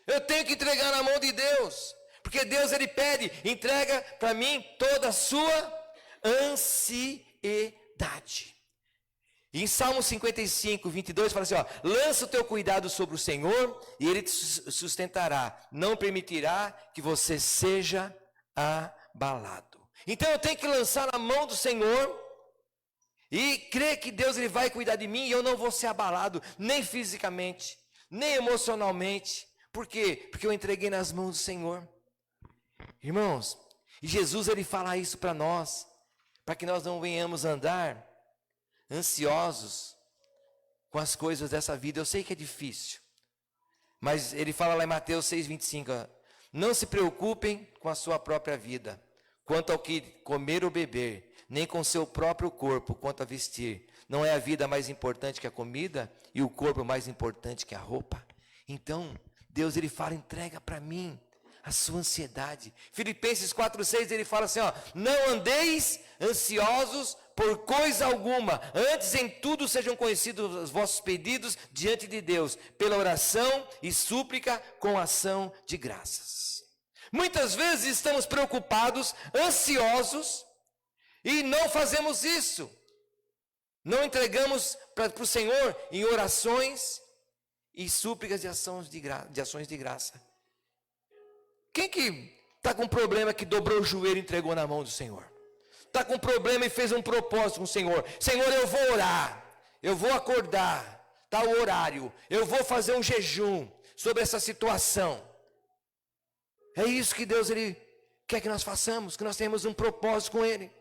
Eu tenho que entregar na mão de Deus. Porque Deus ele pede, entrega para mim toda a sua ansiedade. E em Salmo 55, 22 fala assim, ó, lança o teu cuidado sobre o Senhor e ele te sustentará. Não permitirá que você seja abalado. Então eu tenho que lançar na mão do Senhor e crer que Deus ele vai cuidar de mim e eu não vou ser abalado, nem fisicamente, nem emocionalmente. Por quê? Porque eu entreguei nas mãos do Senhor. Irmãos, e Jesus ele fala isso para nós para que nós não venhamos andar ansiosos com as coisas dessa vida. Eu sei que é difícil, mas ele fala lá em Mateus 6,25, não se preocupem com a sua própria vida, quanto ao que comer ou beber, nem com seu próprio corpo, quanto a vestir. Não é a vida mais importante que a comida, e o corpo mais importante que a roupa? Então, Deus, ele fala, entrega para mim a sua ansiedade. Filipenses 4,6, ele fala assim, não andeis ansiosos por coisa alguma, antes em tudo sejam conhecidos os vossos pedidos diante de Deus, pela oração e súplica com ação de graças. Muitas vezes estamos preocupados, ansiosos, e não fazemos isso. Não entregamos para o Senhor em orações e súplicas de ações de graça. Quem que está com problema que dobrou o joelho e entregou na mão do Senhor? Está com problema e fez um propósito com o Senhor. Senhor, eu vou orar, eu vou acordar, tal horário, eu vou fazer um jejum sobre essa situação. É isso que Deus ele quer que nós façamos, que nós tenhamos um propósito com Ele,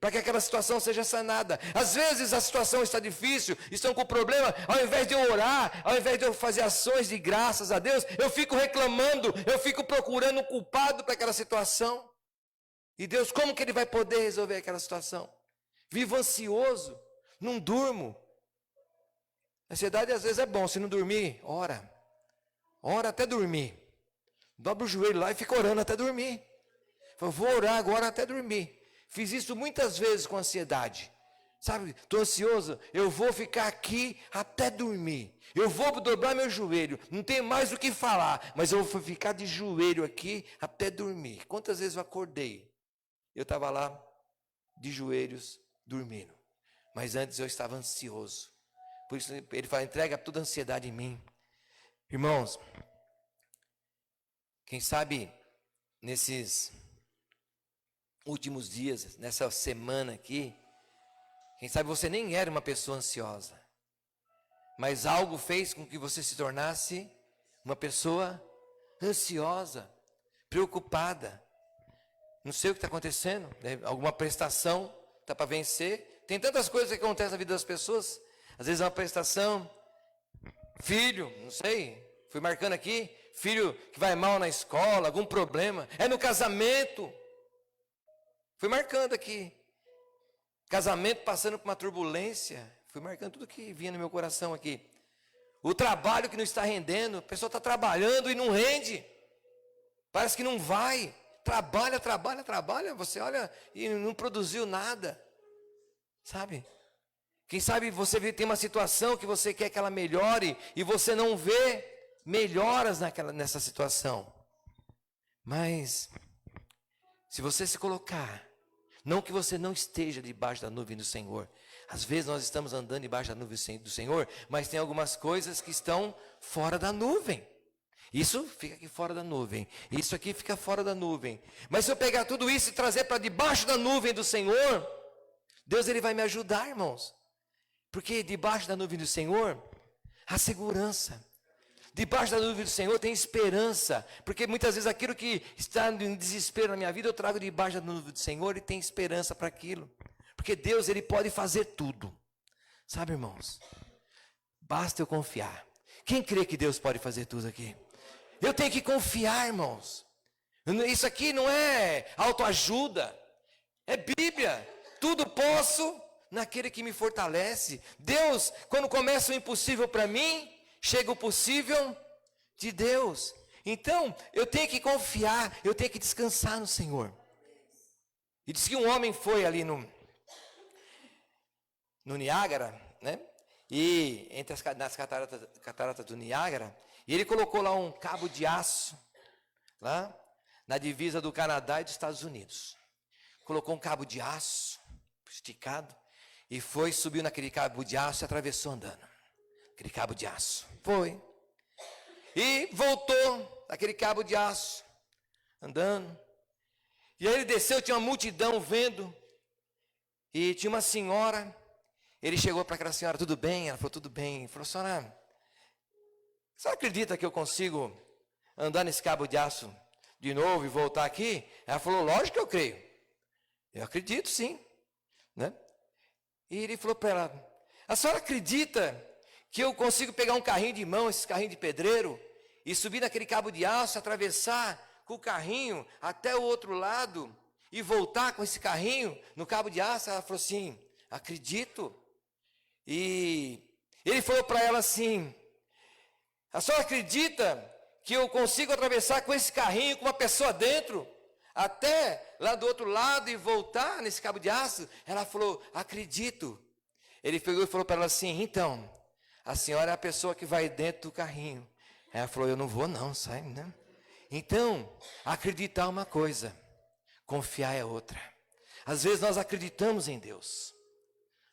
para que aquela situação seja sanada. Às vezes a situação está difícil, estão com problema, ao invés de eu orar, ao invés de eu fazer ações de graças a Deus, eu fico reclamando, eu fico procurando um culpado para aquela situação. E Deus, como que Ele vai poder resolver aquela situação? Vivo ansioso, não durmo. Ansiedade às vezes é bom, se não dormir, ora até dormir. Dobra o joelho lá e fica orando até dormir. Eu vou orar agora até dormir. Fiz isso muitas vezes com ansiedade. Sabe, estou ansioso, eu vou ficar aqui até dormir. Eu vou dobrar meu joelho, não tenho mais o que falar, mas eu vou ficar de joelho aqui até dormir. Quantas vezes eu acordei? Eu estava lá de joelhos dormindo. Mas antes eu estava ansioso. Por isso ele fala, entrega toda a ansiedade em mim. Irmãos, quem sabe nesses últimos dias, nessa semana aqui, quem sabe você nem era uma pessoa ansiosa, mas algo fez com que você se tornasse uma pessoa ansiosa, preocupada. Não sei o que está acontecendo, né? Alguma prestação está para vencer. Tem tantas coisas que acontecem na vida das pessoas. Às vezes é uma prestação, filho, não sei, fui marcando aqui, filho que vai mal na escola, algum problema, é no casamento. Fui marcando aqui, casamento passando por uma turbulência, fui marcando tudo que vinha no meu coração aqui. O trabalho que não está rendendo, a pessoa está trabalhando e não rende, parece que não vai. Trabalha, você olha e não produziu nada, sabe? Quem sabe você tem uma situação que você quer que ela melhore e você não vê melhoras nessa situação. Mas, se você se colocar, não que você não esteja debaixo da nuvem do Senhor, às vezes nós estamos andando debaixo da nuvem do Senhor, mas tem algumas coisas que estão fora da nuvem. Isso fica aqui fora da nuvem, isso aqui fica fora da nuvem. Mas se eu pegar tudo isso e trazer para debaixo da nuvem do Senhor, Deus ele vai me ajudar, irmãos. Porque debaixo da nuvem do Senhor, há segurança. Debaixo da nuvem do Senhor tem esperança. Porque muitas vezes aquilo que está em desespero na minha vida, eu trago debaixo da nuvem do Senhor e tem esperança para aquilo. Porque Deus ele pode fazer tudo. Sabe, irmãos? Basta eu confiar. Quem crê que Deus pode fazer tudo aqui? Eu tenho que confiar, irmãos. Isso aqui não é autoajuda, é Bíblia. Tudo posso naquele que me fortalece. Deus, quando começa o impossível para mim, chega o possível de Deus. Então, eu tenho que confiar, eu tenho que descansar no Senhor. E diz que um homem foi ali no Niágara, né? E entre nas cataratas do Niágara, e ele colocou lá um cabo de aço, lá na divisa do Canadá e dos Estados Unidos. Colocou um cabo de aço, esticado, e subiu naquele cabo de aço e atravessou andando. Aquele cabo de aço, foi. E voltou, aquele cabo de aço, andando. E aí ele desceu, tinha uma multidão vendo, e tinha uma senhora. Ele chegou para aquela senhora, tudo bem? Ela falou, tudo bem. Ele falou, senhora, você acredita que eu consigo andar nesse cabo de aço de novo e voltar aqui? Ela falou, lógico que eu creio. Eu acredito sim. né? E ele falou para ela: a senhora acredita que eu consigo pegar um carrinho de mão, esse carrinho de pedreiro, e subir naquele cabo de aço, atravessar com o carrinho até o outro lado e voltar com esse carrinho no cabo de aço? Ela falou assim: acredito. E ele falou para ela assim: a senhora acredita que eu consigo atravessar com esse carrinho, com uma pessoa dentro, até lá do outro lado e voltar nesse cabo de aço? Ela falou: acredito. Ele pegou e falou para ela assim: então, a senhora é a pessoa que vai dentro do carrinho. Ela falou: eu não vou não, sai, né? Então, acreditar é uma coisa, confiar é outra. Às vezes nós acreditamos em Deus.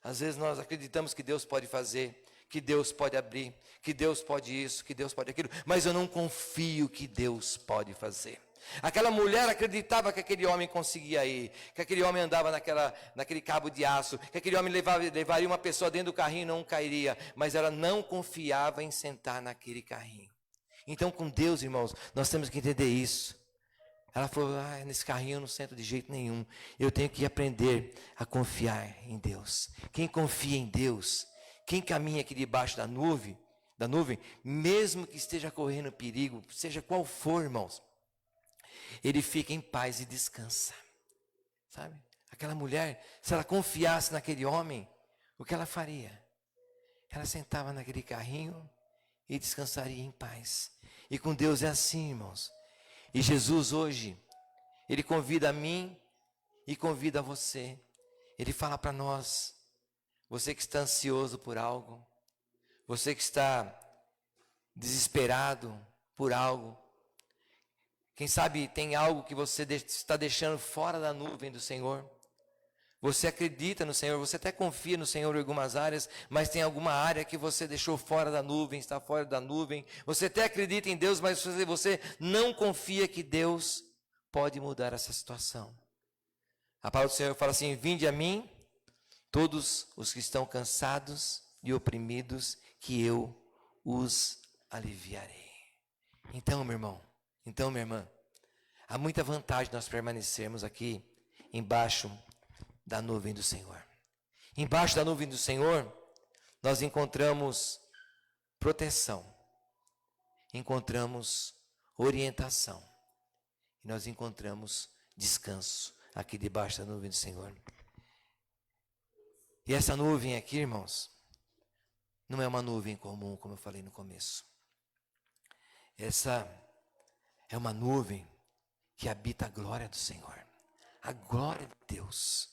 Às vezes nós acreditamos que Deus pode fazer, que Deus pode abrir, que Deus pode isso, que Deus pode aquilo, mas eu não confio que Deus pode fazer. Aquela mulher acreditava que aquele homem conseguia ir, que aquele homem andava naquele cabo de aço, que aquele homem levaria uma pessoa dentro do carrinho e não cairia, mas ela não confiava em sentar naquele carrinho. Então, com Deus, irmãos, nós temos que entender isso. Ela falou: nesse carrinho eu não sento de jeito nenhum. Eu tenho que aprender a confiar em Deus. Quem confia em Deus, quem caminha aqui debaixo da nuvem, mesmo que esteja correndo perigo, seja qual for, irmãos, ele fica em paz e descansa. Sabe? Aquela mulher, se ela confiasse naquele homem, o que ela faria? Ela sentava naquele carrinho e descansaria em paz. E com Deus é assim, irmãos. E Jesus hoje, Ele convida a mim e convida a você. Ele fala para nós: você que está ansioso por algo, você que está desesperado por algo, quem sabe tem algo que você está deixando fora da nuvem do Senhor. Você acredita no Senhor, você até confia no Senhor em algumas áreas, mas tem alguma área que você deixou fora da nuvem, está fora da nuvem. Você até acredita em Deus, mas você não confia que Deus pode mudar essa situação. A palavra do Senhor fala assim: vinde a mim, todos os que estão cansados e oprimidos, que eu os aliviarei. Então, meu irmão, então, minha irmã, há muita vantagem nós permanecermos aqui embaixo da nuvem do Senhor. Embaixo da nuvem do Senhor, nós encontramos proteção, encontramos orientação, e nós encontramos descanso aqui debaixo da nuvem do Senhor. E essa nuvem aqui, irmãos, não é uma nuvem comum, como eu falei no começo. Essa é uma nuvem que habita a glória do Senhor, a glória de Deus.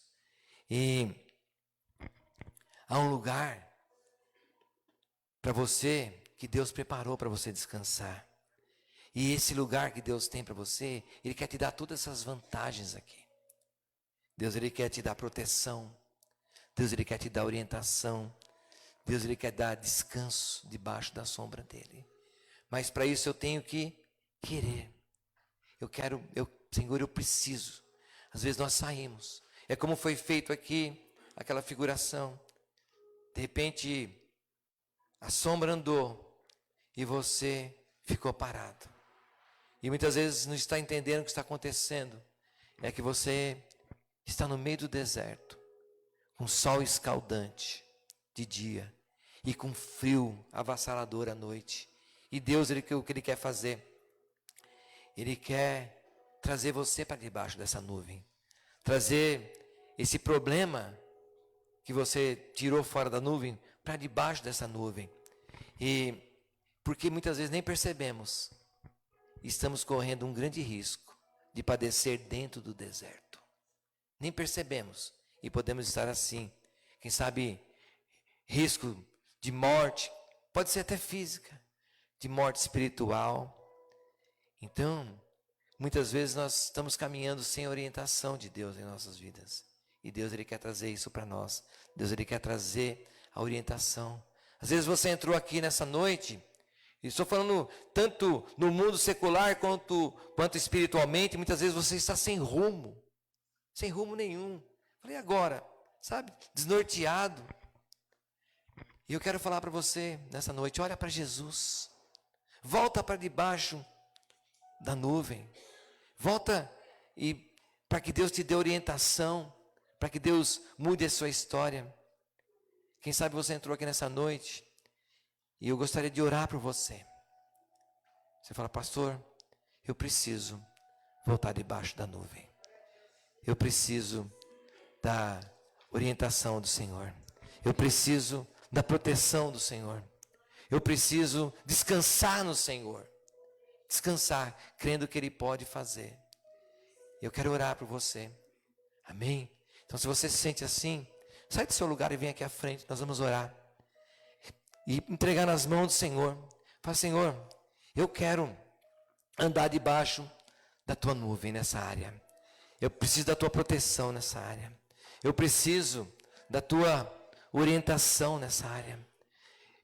E há um lugar para você que Deus preparou para você descansar. E esse lugar que Deus tem para você, Ele quer te dar todas essas vantagens aqui. Deus, Ele quer te dar proteção. Deus, Ele quer te dar orientação. Deus, Ele quer dar descanso debaixo da sombra dEle. Mas para isso eu tenho que querer. Senhor, eu preciso. Às vezes nós saímos. É como foi feito aqui, aquela figuração. De repente, a sombra andou e você ficou parado. E muitas vezes não está entendendo o que está acontecendo. É que você está no meio do deserto, com sol escaldante de dia e com frio avassalador à noite. E Deus, o que Ele quer fazer? Ele quer trazer você para debaixo dessa nuvem. Trazer esse problema que você tirou fora da nuvem para debaixo dessa nuvem. E porque muitas vezes nem percebemos, estamos correndo um grande risco de padecer dentro do deserto. Nem percebemos e podemos estar assim. Quem sabe risco de morte, pode ser até física, de morte espiritual. Então, muitas vezes nós estamos caminhando sem orientação de Deus em nossas vidas. E Deus, Ele quer trazer isso para nós. Deus, Ele quer trazer a orientação. Às vezes você entrou aqui nessa noite, e estou falando tanto no mundo secular quanto espiritualmente, muitas vezes você está sem rumo nenhum. Falei agora, sabe, desnorteado. E eu quero falar para você nessa noite: olha para Jesus. Volta para debaixo da nuvem. Volta para que Deus te dê orientação, para que Deus mude a sua história. Quem sabe você entrou aqui nessa noite e eu gostaria de orar por você. Você fala, pastor, eu preciso voltar debaixo da nuvem. Eu preciso da orientação do Senhor. Eu preciso da proteção do Senhor. Eu preciso descansar no Senhor. Descansar, crendo que Ele pode fazer. Eu quero orar por você. Amém? Então, se você se sente assim, sai do seu lugar e vem aqui à frente. Nós vamos orar. E entregar nas mãos do Senhor. Fala, Senhor, eu quero andar debaixo da Tua nuvem nessa área. Eu preciso da Tua proteção nessa área. Eu preciso da Tua orientação nessa área.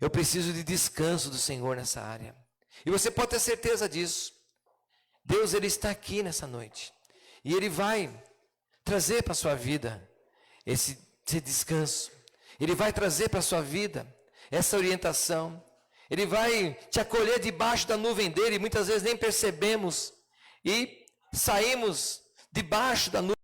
Eu preciso de descanso do Senhor nessa área. E você pode ter certeza disso. Deus, Ele está aqui nessa noite. E Ele vai trazer para a sua vida esse descanso. Ele vai trazer para a sua vida essa orientação. Ele vai te acolher debaixo da nuvem dEle. Muitas vezes nem percebemos. E saímos debaixo da nuvem